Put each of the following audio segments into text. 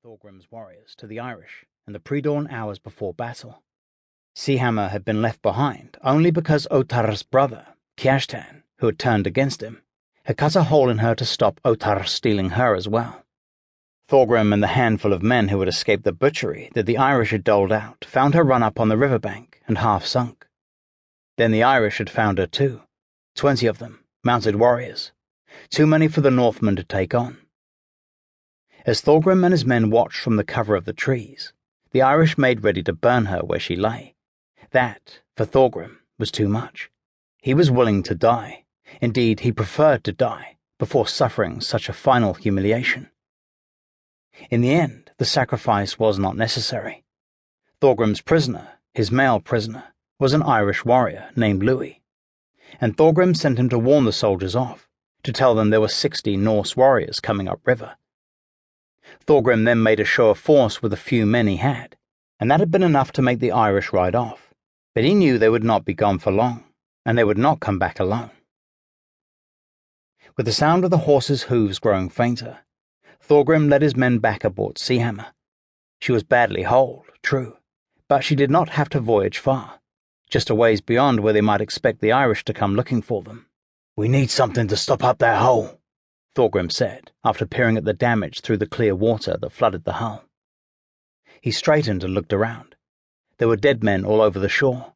Thorgrim's warriors to the Irish in the pre-dawn hours before battle. Seahammer had been left behind only because Otar's brother, Kiashtan, who had turned against him, had cut a hole in her to stop Otar stealing her as well. Thorgrim and the handful of men who had escaped the butchery that the Irish had doled out found her run up on the riverbank and half sunk. Then the Irish had found her too, 20 of them, mounted warriors, too many for the Northmen to take on. As Thorgrim and his men watched from the cover of the trees, the Irish made ready to burn her where she lay. That, for Thorgrim, was too much. He was willing to die. Indeed, he preferred to die before suffering such a final humiliation. In the end, the sacrifice was not necessary. Thorgrim's prisoner, his male prisoner, was an Irish warrior named Louis, and Thorgrim sent him to warn the soldiers off, to tell them there were 60 Norse warriors coming upriver. Thorgrim then made a show of force with the few men he had, and that had been enough to make the Irish ride off, but he knew they would not be gone for long, and they would not come back alone. With the sound of the horses' hooves growing fainter, Thorgrim led his men back aboard Seahammer. She was badly holed, true, but she did not have to voyage far, just a ways beyond where they might expect the Irish to come looking for them. "We need something to stop up that hole," Thorgrim said, after peering at the damage through the clear water that flooded the hull. He straightened and looked around. There were dead men all over the shore.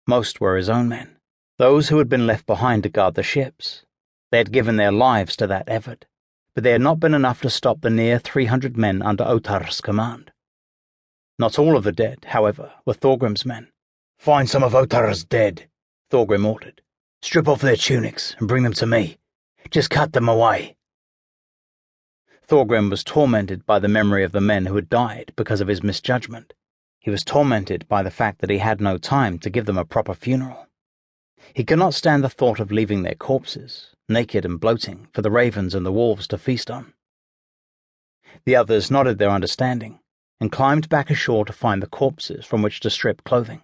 Most were his own men, those who had been left behind to guard the ships. They had given their lives to that effort, but they had not been enough to stop the near 300 men under Otar's command. Not all of the dead, however, were Thorgrim's men. "Find some of Otar's dead," Thorgrim ordered. "Strip off their tunics and bring them to me. Just cut them away." Thorgrim was tormented by the memory of the men who had died because of his misjudgment. He was tormented by the fact that he had no time to give them a proper funeral. He could not stand the thought of leaving their corpses, naked and bloating, for the ravens and the wolves to feast on. The others nodded their understanding and climbed back ashore to find the corpses from which to strip clothing.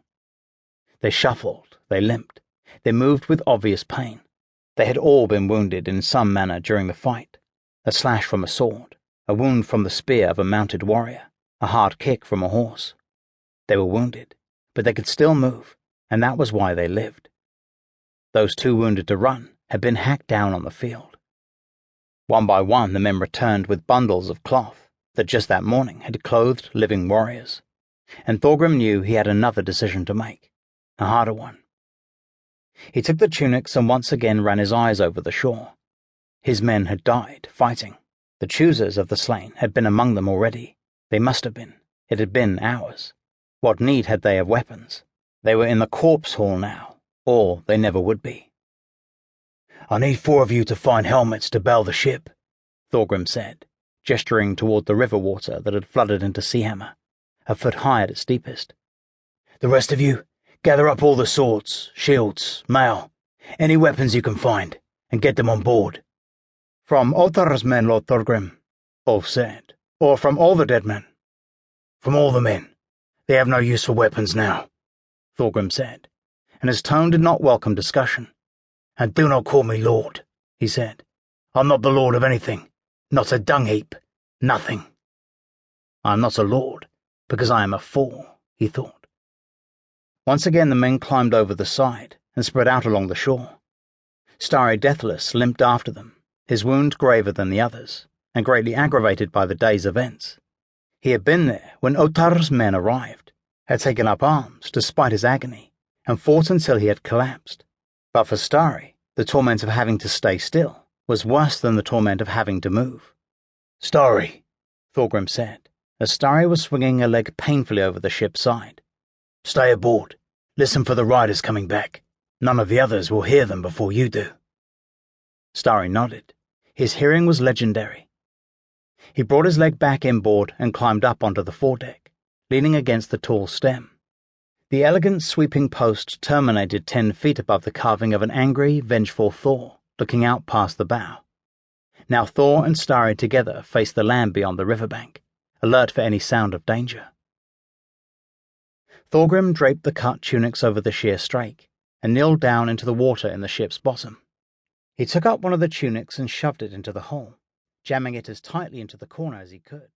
They shuffled, they limped, they moved with obvious pain. They had all been wounded in some manner during the fight. A slash from a sword, a wound from the spear of a mounted warrior, a hard kick from a horse. They were wounded, but they could still move, and that was why they lived. Those too wounded to run had been hacked down on the field. One by one the men returned with bundles of cloth that just that morning had clothed living warriors, and Thorgrim knew he had another decision to make, a harder one. He took the tunics and once again ran his eyes over the shore. His men had died fighting. The choosers of the slain had been among them already. They must have been. It had been hours. What need had they of weapons? They were in the corpse hall now, or they never would be. "I need 4 of you to find helmets to bail the ship," Thorgrim said, gesturing toward the river water that had flooded into Seahammer, a foot high at its deepest. "The rest of you, gather up all the swords, shields, mail, any weapons you can find, and get them on board." "From Otar's men, Lord Thorgrim," Ulf said, "or from all the dead men?" "From all the men. They have no use for weapons now," Thorgrim said, and his tone did not welcome discussion. "And do not call me lord," he said. "I'm not the lord of anything, not a dung heap, nothing." "I am not a lord, because I am a fool," he thought. Once again the men climbed over the side and spread out along the shore. Starry Deathless limped after them, his wound graver than the others, and greatly aggravated by the day's events. He had been there when Otar's men arrived, had taken up arms despite his agony, and fought until he had collapsed. But for Starry, the torment of having to stay still was worse than the torment of having to move. "Starry," Thorgrim said, as Starry was swinging a leg painfully over the ship's side. "Stay aboard. Listen for the riders coming back. None of the others will hear them before you do." Starry nodded. His hearing was legendary. He brought his leg back inboard and climbed up onto the foredeck, leaning against the tall stem. The elegant sweeping post terminated 10 feet above the carving of an angry, vengeful Thor looking out past the bow. Now Thor and Starry together faced the land beyond the riverbank, alert for any sound of danger. Thorgrim draped the cut tunics over the sheer strake and kneeled down into the water in the ship's bottom. He took up one of the tunics and shoved it into the hole, jamming it as tightly into the corner as he could.